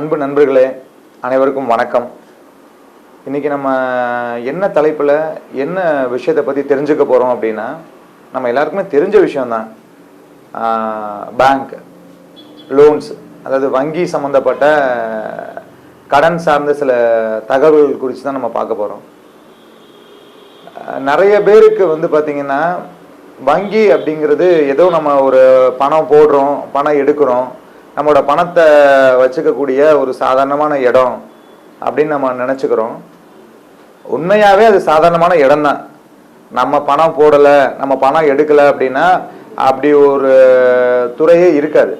அன்பு நண்பர்களே, அனைவருக்கும் வணக்கம். இன்றைக்கி நம்ம என்ன தலைப்பில் என்ன விஷயத்தை பற்றி தெரிஞ்சுக்க போகிறோம் அப்படின்னா, நம்ம எல்லாருக்குமே தெரிஞ்ச விஷயந்தான். பேங்க் லோன்ஸ், அதாவது வங்கி சம்மந்தப்பட்ட கடன் சார்ந்த சில தகவல்கள் குறித்து தான் நம்ம பார்க்க போகிறோம். நிறைய பேருக்கு பார்த்திங்கன்னா, வங்கி அப்படிங்கிறது ஏதோ நம்ம ஒரு பணம் போடுறோம், பணம் எடுக்கிறோம், நம்மளோட பணத்தை வச்சுக்கக்கூடிய ஒரு சாதாரணமான இடம் அப்படின்னு நம்ம நினச்சிக்கிறோம். உண்மையாகவே அது சாதாரணமான இடம் தான். நம்ம பணம் போடலை, நம்ம பணம் எடுக்கலை அப்படின்னா அப்படி ஒரு துறையே இருக்காது,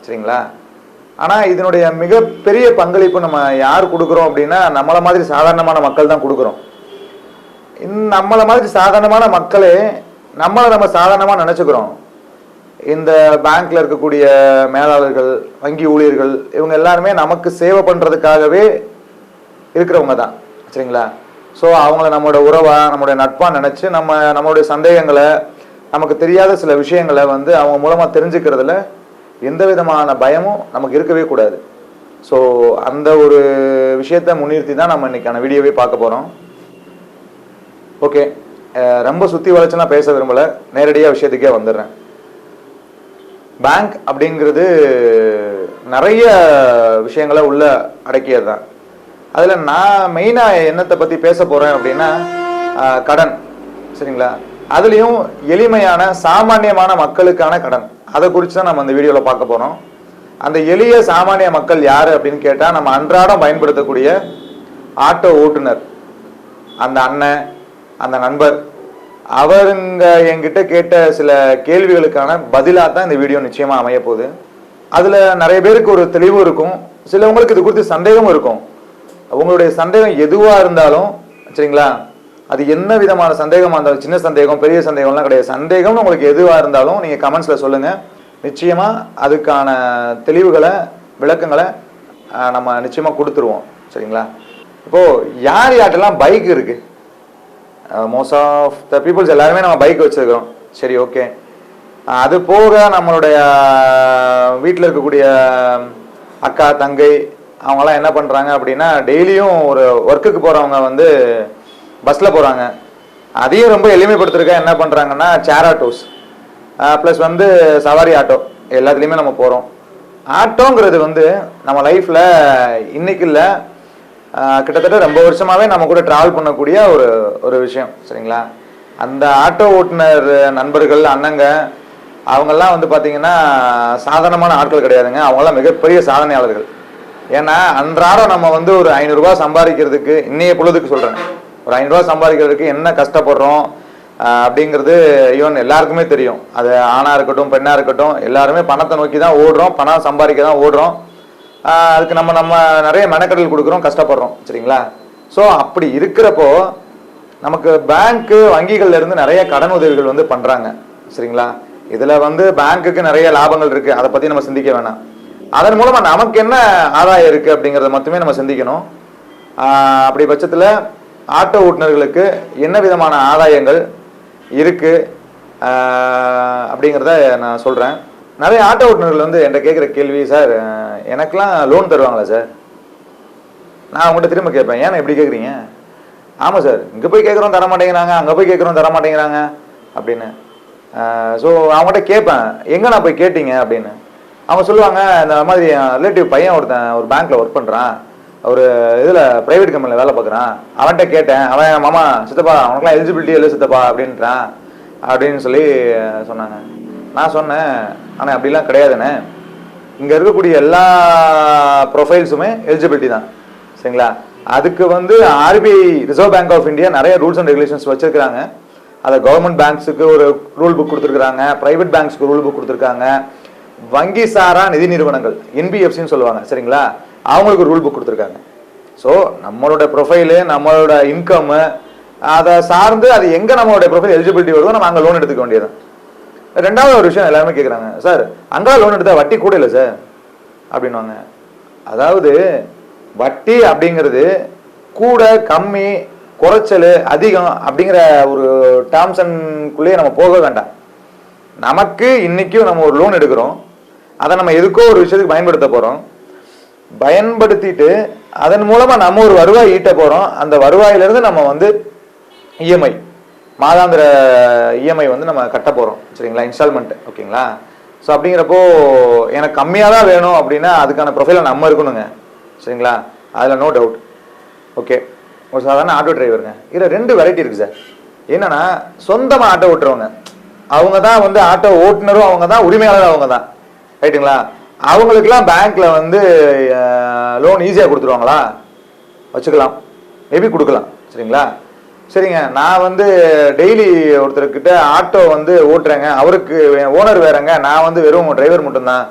சரிங்களா? ஆனால் இதனுடைய மிகப்பெரிய பங்களிப்பு நம்ம யார் கொடுக்குறோம் அப்படின்னா, நம்மளை மாதிரி சாதாரணமான மக்கள் தான் கொடுக்குறோம். நம்மளை மாதிரி சாதாரணமான மக்களே நம்ம சாதாரணமாக நினச்சிக்கிறோம். இந்த பேங்க்ல இருக்கக்கூடிய மேலாளர்கள், வங்கி ஊழியர்கள், இவங்க எல்லாருமே நமக்கு சேவை பண்ணுறதுக்காகவே இருக்கிறவங்க தான், சரிங்களா? ஸோ அவங்கள நம்மளோட உறவா, நம்மளுடைய நட்பாக நினச்சி நம்மளுடைய சந்தேகங்களை, நமக்கு தெரியாத சில விஷயங்களை அவங்க மூலமாக தெரிஞ்சுக்கிறதுல எந்த விதமான பயமும் நமக்கு இருக்கவே கூடாது. ஸோ அந்த ஒரு விஷயத்தை முன்னிறுத்தி தான் நம்ம இன்னைக்கான வீடியோவே பார்க்க போகிறோம். ஓகே, ரொம்ப சுற்றி வளைச்சுலாம் பேச விரும்பலை, நேரடியாக விஷயத்துக்கே வந்துடுறேன். பேங்க் அப்படிங்கிறது நிறைய விஷயங்களை உள்ள அடக்கியது தான். அதில் நான் மெயினாக என்னத்தை பற்றி பேச போகிறேன் அப்படின்னா, கடன், சரிங்களா? அதுலேயும் எளிமையான சாமானியமான மக்களுக்கான கடன், அதை குறித்து தான் நம்ம அந்த வீடியோவில் பார்க்க போகிறோம். அந்த எளிய சாமானிய மக்கள் யார் அப்படின்னு கேட்டால், நம்ம அன்றாடம் பயன்படுத்தக்கூடிய ஆட்டோ ஓட்டுநர், அந்த அண்ணன், அந்த நண்பர், அவருங்க என்கிட்ட கேட்ட சில கேள்விகளுக்கான பதிலாக தான் இந்த வீடியோ நிச்சயமாக அமைய போகுது. அதில் நிறைய பேருக்கு ஒரு தெளிவு இருக்கும், சிலவங்களுக்கு இது குறித்து சந்தேகமும் இருக்கும். உங்களுடைய சந்தேகம் எதுவாக இருந்தாலும், சரிங்களா, அது என்ன விதமான சந்தேகமாக இருந்தாலும், சின்ன சந்தேகம் பெரிய சந்தேகம்லாம் கிடையாது, சந்தேகம்னு உங்களுக்கு எதுவாக இருந்தாலும் நீங்கள் கமெண்ட்ஸில் சொல்லுங்கள். நிச்சயமாக அதுக்கான தெளிவுகளை, விளக்கங்களை நம்ம நிச்சயமாக கொடுத்துருவோம், சரிங்களா? இப்போது யார்கிட்டலாம் பைக் இருக்குது? மோஸ்ட் ஆஃப் த பீப்புள்ஸ் எல்லாருமே நம்ம பைக் வச்சுருக்கிறோம், சரி, ஓகே. அது போக நம்மளுடைய வீட்டில் இருக்கக்கூடிய அக்கா, தங்கை, அவங்களாம் என்ன பண்ணுறாங்க அப்படின்னா, டெய்லியும் ஒரு ஒர்க்குக்கு போகிறவங்க பஸ்ஸில் போகிறாங்க. அதையும் ரொம்ப எளிமைப்படுத்திருக்க என்ன பண்ணுறாங்கன்னா, சேர் ஆட்டோஸ் ப்ளஸ் சவாரி ஆட்டோ, எல்லாத்துலேயுமே நம்ம போகிறோம். ஆட்டோங்கிறது நம்ம லைஃப்பில் இன்னைக்கு இல்லை, கிட்டத்தட்ட ரொம்ப வருஷமாகவே நம்ம கூட ட்ராவல் பண்ணக்கூடிய ஒரு விஷயம், சரிங்களா? அந்த ஆட்டோ ஓட்டுநர் நண்பர்கள், அண்ணங்க, அவங்கெல்லாம் பார்த்தீங்கன்னா சாதாரணமான ஆட்கள் கிடையாதுங்க. அவங்களாம் மிகப்பெரிய சாதனையாளர்கள். ஏன்னா அன்றாடம் நம்ம ஒரு 500 ரூபா சம்பாதிக்கிறதுக்கு, இன்னைய பொழுதுக்கு சொல்கிறேன், ஒரு 500 ரூபா சம்பாதிக்கிறதுக்கு என்ன கஷ்டப்படுறோம் அப்படிங்கிறது ஈவன் எல்லாருக்குமே தெரியும். அது ஆணாக இருக்கட்டும், பெண்ணாக இருக்கட்டும், எல்லாருமே பணத்தை நோக்கி தான் ஓடுறோம், பணம் சம்பாதிக்க தான் ஓடுறோம். அதுக்கு நம்ம நிறைய மெனக்கடல் கொடுக்குறோம், கஷ்டப்படுறோம், சரிங்களா? ஸோ அப்படி இருக்கிறப்போ நமக்கு பேங்க்கு, வங்கிகள்ல இருந்து நிறைய கடன் உதவிகள் பண்ணுறாங்க, சரிங்களா? இதில் பேங்க்குக்கு நிறைய லாபங்கள் இருக்குது, அதை பற்றி நம்ம சிந்திக்க வேணாம். அதன் மூலமாக நமக்கு என்ன ஆதாயம் இருக்குது அப்படிங்கிறத மட்டுமே நம்ம சிந்திக்கணும். அப்படி பட்சத்தில் ஆட்டோ ஓட்டுநர்களுக்கு என்ன விதமான ஆதாயங்கள் இருக்குது அப்படிங்கிறத நான் சொல்கிறேன். நிறைய ஆட்டோ ஓட்டுநர்கள் என்கிட்ட கேட்குற கேள்வி, சார் எனக்கெலாம் லோன் தருவாங்களா சார்? நான் அவங்ககிட்ட திரும்ப கேட்பேன், ஏன்னா எப்படி கேட்குறீங்க? ஆமாம் சார், இங்கே போய் கேட்குறோம் தர மாட்டேங்கிறாங்க, அங்கே போய் கேட்குறோம் தர மாட்டேங்கிறாங்க அப்படின்னு. ஸோ அவங்ககிட்ட கேட்பேன், எங்கே நான் போய் கேட்டீங்க அப்படின்னு. அவங்க சொல்லுவாங்க, இந்த மாதிரி ரிலேட்டிவ் பையன் ஒருத்தன் ஒரு பேங்க்கில் ஒர்க் பண்ணுறான், ஒரு இதில் ப்ரைவேட் கம்பெனியில் வேலை பார்க்குறான், அவன்கிட்ட கேட்டேன், அவன் மாமா சித்தப்பா அவனுக்குலாம் எலிஜிபிலிட்டி இல்லை சித்தப்பா அப்படின்றான் அப்படின்னு சொல்லி சொன்னாங்க. நான் சொன்னேன், ஆனால் அப்படிலாம் கிடையாதுண்ணே, இங்கே இருக்கக்கூடிய எல்லா ப்ரொஃபைல்ஸுமே எலிஜிபிலிட்டி தான், சரிங்களா? அதுக்கு RBI, reserve bank of India நிறைய ரூல்ஸ் அண்ட் ரெகுலேஷன்ஸ் வச்சுருக்கிறாங்க. அதை கவர்மெண்ட் பேங்க்ஸுக்கு ஒரு ரூல் புக் கொடுத்துருக்குறாங்க, ப்ரைவேட் பேங்க்ஸுக்கு ரூல் புக் கொடுத்துருக்காங்க, வங்கி சாரா நிதி நிறுவனங்கள், என்பிஎஃப்சின்னு சொல்லுவாங்க, சரிங்களா, அவங்களுக்கு ரூல் புக் கொடுத்துருக்காங்க. ஸோ நம்மளோட ப்ரொஃபைலு, நம்மளோட இன்கம்மு, அதை சார்ந்து அது எங்கே நம்மளுடைய ப்ரொஃபைல் எலிஜிபிலிட்டி வருதோ நம்ம அங்கே லோன் எடுத்துக்க வேண்டியது. ரெண்டாவது ஒரு விஷயம் எல்லாருமே கேட்குறாங்க, சார் அங்கே லோன் எடுத்தால் வட்டி கூட இல்லை சார் அப்படின்வாங்க. அதாவது வட்டி அப்படிங்கிறது கூட, கம்மி, குறைச்சல், அதிகம் அப்படிங்கிற ஒரு டேர்ம்ஸ் அண்ட்குள்ளேயே நம்ம போக வேண்டாம். நமக்கு இன்னைக்கும் நம்ம ஒரு லோன் எடுக்கிறோம், அதை நம்ம எதுக்கோ ஒரு விஷயத்துக்கு பயன்படுத்த போகிறோம். பயன்படுத்திட்டு அதன் மூலமா நம்ம ஒரு வருவாய் ஈட்ட போறோம். அந்த வருவாயிலிருந்து நம்ம வந்து இஎம்ஐ, மாதாந்திர இஎம்ஐ வந்து நம்ம கட்ட போறோம். சரிங்களா, இன்ஸ்டால்மெண்ட். ஓகேங்களா. ஸோ அப்படிங்கிறப்போ எனக்கு கம்மியாக தான் வேணும் அப்படின்னா அதுக்கான ப்ரொஃபைலை நம்ம இருக்கணுங்க. சரிங்களா, அதில் நோ டவுட். ஓகே, ஒரு சாதாரண ஆட்டோ டிரைவருங்க. இதில் 2 வெரைட்டி இருக்குது சார். என்னன்னா, சொந்தமாக ஆட்டோ ஓட்டுறவங்க, அவங்க தான் வந்து ஆட்டோ ஓட்டுநரும் அவங்க தான், உரிமையாளரும் அவங்க தான். ரைட்டுங்களா. அவங்களுக்குலாம் பேங்க்ல வந்து லோன் ஈஸியாக கொடுத்துருவாங்களா? வச்சுக்கலாம், மேபி கொடுக்கலாம். சரிங்களா. சரிங்க, நான் வந்து டெய்லி ஒருத்தர்கிட்ட ஆட்டோ வந்து ஓட்டுறேங்க, அவருக்கு ஓனர் வேறங்க, நான் வந்து வெறும் டிரைவர் மட்டும்தான்,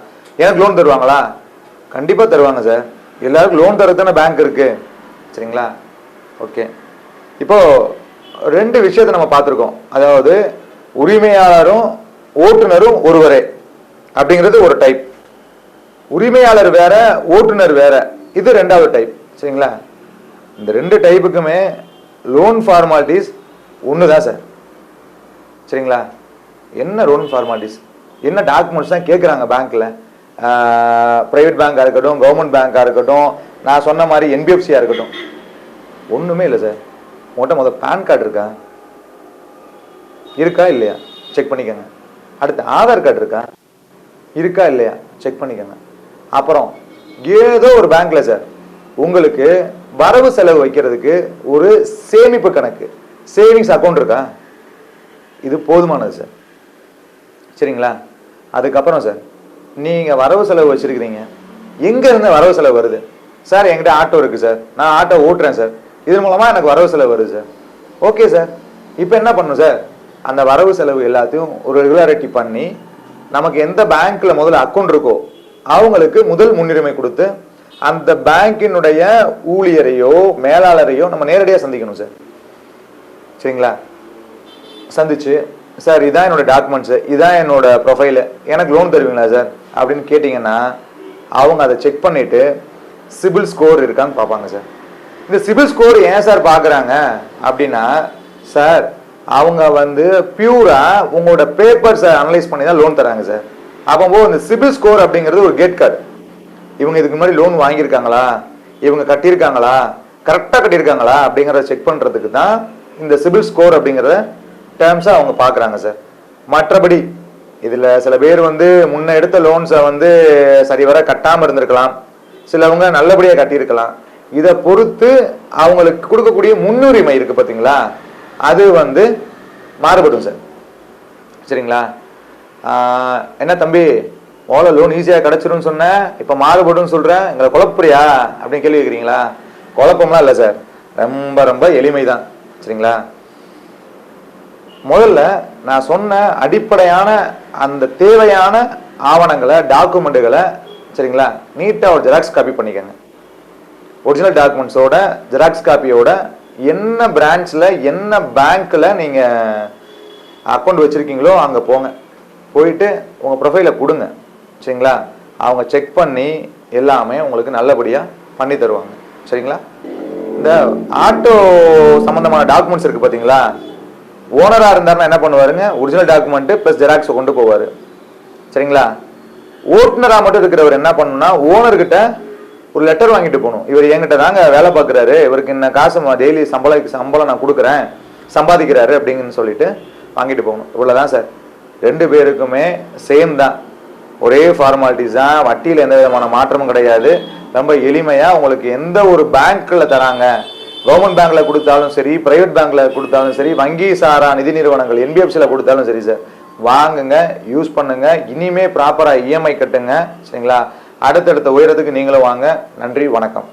எனக்கு லோன் தருவாங்களா? கண்டிப்பாக தருவாங்க சார். எல்லாருக்கும் லோன் தரது தானே பேங்க் இருக்கு. சரிங்களா. ஓகே, இப்போ 2 விஷயத்தை நம்ம பார்த்துருக்கோம். அதாவது உரிமையாளரும் ஓட்டுநரும் ஒருவரே அப்படிங்கிறது ஒரு டைப். உரிமையாளர் வேற, ஓட்டுநர் வேற, இது 2வது டைப். சரிங்களா. இந்த 2 டைப்புக்குமே லோன் ஃபார்மாலிட்டிஸ் ஒன்று தான் சார். சரிங்களா. என்ன லோன் ஃபார்மாலிட்டிஸ், என்ன டாக்குமெண்ட்ஸ் தான் கேட்குறாங்க பேங்க்கில்? ப்ரைவேட் பேங்காக இருக்கட்டும், கவர்மெண்ட் பேங்காக இருக்கட்டும், நான் சொன்ன மாதிரி என்பிஎஃப்சியாக இருக்கட்டும், ஒன்றுமே இல்லை சார். முதல்ல பேன் கார்டு இருக்கா இல்லையா செக் பண்ணிக்கோங்க. அடுத்து ஆதார் கார்டு இருக்கா இல்லையா செக் பண்ணிக்கோங்க. அப்புறம் ஏதோ ஒரு பேங்க்ல சார் உங்களுக்கு வரவு செலவு வைக்கிறதுக்கு ஒரு சேமிப்பு கணக்கு, சேவிங்ஸ் அக்கௌண்ட் இருக்கா? இது போதுமானது சார். சரிங்களா. அதுக்கப்புறம் சார், நீங்க வரவு செலவு வச்சிருக்கிறீங்க, எங்க இருந்து வரவு செலவு வருது? சார் என்கிட்ட ஆட்டோ இருக்கு சார், நான் ஆட்டோ ஓட்டுறேன் சார், இதன் மூலமா எனக்கு வரவு செலவு வருது சார். ஓகே சார், இப்போ என்ன பண்ணணும் சார்? அந்த வரவு செலவு எல்லாத்தையும் ஒரு ரெகுலாரிட்டி பண்ணி, நமக்கு எந்த பேங்க்ல முதல்ல அக்கௌண்ட் இருக்கோ அவங்களுக்கு முதல் முன்னுரிமை கொடுத்து, அந்த பேங்கினுடைய ஊழியரையோ மேலாளரையோ நம்ம நேரடியாக சந்திக்கணும் சார். சரிங்களா. சந்திச்சு, சார் இதான் என்னோட டாக்குமெண்ட்ஸு, இதான் என்னோட ப்ரொஃபைலு, எனக்கு லோன் தருவீங்களா சார் அப்படின்னு கேட்டிங்கன்னா அவங்க அதை செக் பண்ணிட்டு சிபில் ஸ்கோர் இருக்கான்னு பார்ப்பாங்க சார். இந்த சிபில் ஸ்கோர் ஏன் சார் பார்க்குறாங்க அப்படின்னா, சார் அவங்க வந்து பியூரா உங்களோட பேப்பர்ஸை அனலைஸ் பண்ணி தான் லோன் தராங்க சார். அப்போ இந்த சிபில் ஸ்கோர் அப்படிங்கிறது ஒரு கேட் கார்டு. இவங்க இதுக்கு முன்னாடி லோன் வாங்கியிருக்காங்களா, இவங்க கட்டியிருக்காங்களா, கரெக்டாக கட்டியிருக்காங்களா அப்படிங்கிறத செக் பண்ணுறதுக்கு தான் இந்த சிபில் ஸ்கோர் அப்படிங்கிற டேர்ம்ஸை அவங்க பார்க்குறாங்க சார். மற்றபடி இதில் சில பேர் வந்து முன்ன எடுத்த லோன்ஸை வந்து சரிவர கட்டாமல் இருந்திருக்கலாம், சிலவங்க நல்லபடியாக கட்டியிருக்கலாம். இதை பொறுத்து அவங்களுக்கு கொடுக்கக்கூடிய முன்னுரிமை இருக்கு பார்த்தீங்களா, அது வந்து மாறுபடும் சார். சரிங்களா. என்ன தம்பி, ஓலை லோன் ஈஸியாக கிடச்சிரும்னு சொன்னேன், இப்போ மாறுபடும் சொல்கிறேன், எங்களை குழப்பறியா அப்படின்னு கேள்வி கேட்குறீங்களா? குழப்பம்லாம் இல்லை சார், ரொம்ப ரொம்ப எளிமை தான். சரிங்களா. முதல்ல நான் சொன்ன அடிப்படையான அந்த தேவையான ஆவணங்களை, டாக்குமெண்ட்டுகளை சரிங்களா நீட்டாக ஒரு ஜெராக்ஸ் காப்பி பண்ணிக்கோங்க. ஒரிஜினல் டாக்குமெண்ட்ஸோட ஜெராக்ஸ் காப்பியோட என்ன பிரான்ச்சில் என்ன பேங்க்கில் நீங்கள் அக்கௌண்ட் வச்சுருக்கீங்களோ அங்கே போங்க, போயிட்டு உங்கள் ப்ரொஃபைலை கொடுங்க. சரிங்களா. அவங்க செக் பண்ணி எல்லாமே உங்களுக்கு நல்லபடியாக பண்ணி தருவாங்க. சரிங்களா. இந்த ஆட்டோ சம்மந்தமான டாக்குமெண்ட்ஸ் இருக்குது பார்த்தீங்களா, ஓனராக இருந்தாருன்னா என்ன பண்ணுவாருங்க, ஒரிஜினல் டாக்குமெண்ட்டு ப்ளஸ் ஜெராக்ஸை கொண்டு போவார். சரிங்களா. ஓட்டுநராக மட்டும் இருக்கிறவர் என்ன பண்ணணும்னா, ஓனர்கிட்ட ஒரு லெட்டர் வாங்கிட்டு போகணும். இவர் என்கிட்ட தாங்க வேலை பார்க்குறாரு, இவருக்கு என்ன காசு டெய்லி சம்பளம் நான் கொடுக்குறேன், சம்பாதிக்கிறாரு அப்படிங்கன்னு சொல்லிட்டு வாங்கிட்டு போகணும். இவ்வளோதான் சார். 2 பேருக்குமே சேம் தான், ஒரே ஃபார்மாலிட்டிஸ் தான், வட்டியில் எந்த விதமான மாற்றமும் கிடையாது. ரொம்ப எளிமையாக உங்களுக்கு எந்த ஒரு பேங்க்கில் தராங்க, கவர்மெண்ட் பேங்க்கில் கொடுத்தாலும் சரி, ப்ரைவேட் பேங்க்கில் கொடுத்தாலும் சரி, வங்கி சாரா நிதி நிறுவனங்கள் என்பிஎஃப்சியில் கொடுத்தாலும் சரி சார், வாங்குங்க, யூஸ் பண்ணுங்க. இனிமே ப்ராப்பராக இஎம்ஐ கட்டுங்க. சரிங்களா. அடுத்தடுத்த உயரத்துக்கு நீங்களும் வாங்க. நன்றி, வணக்கம்.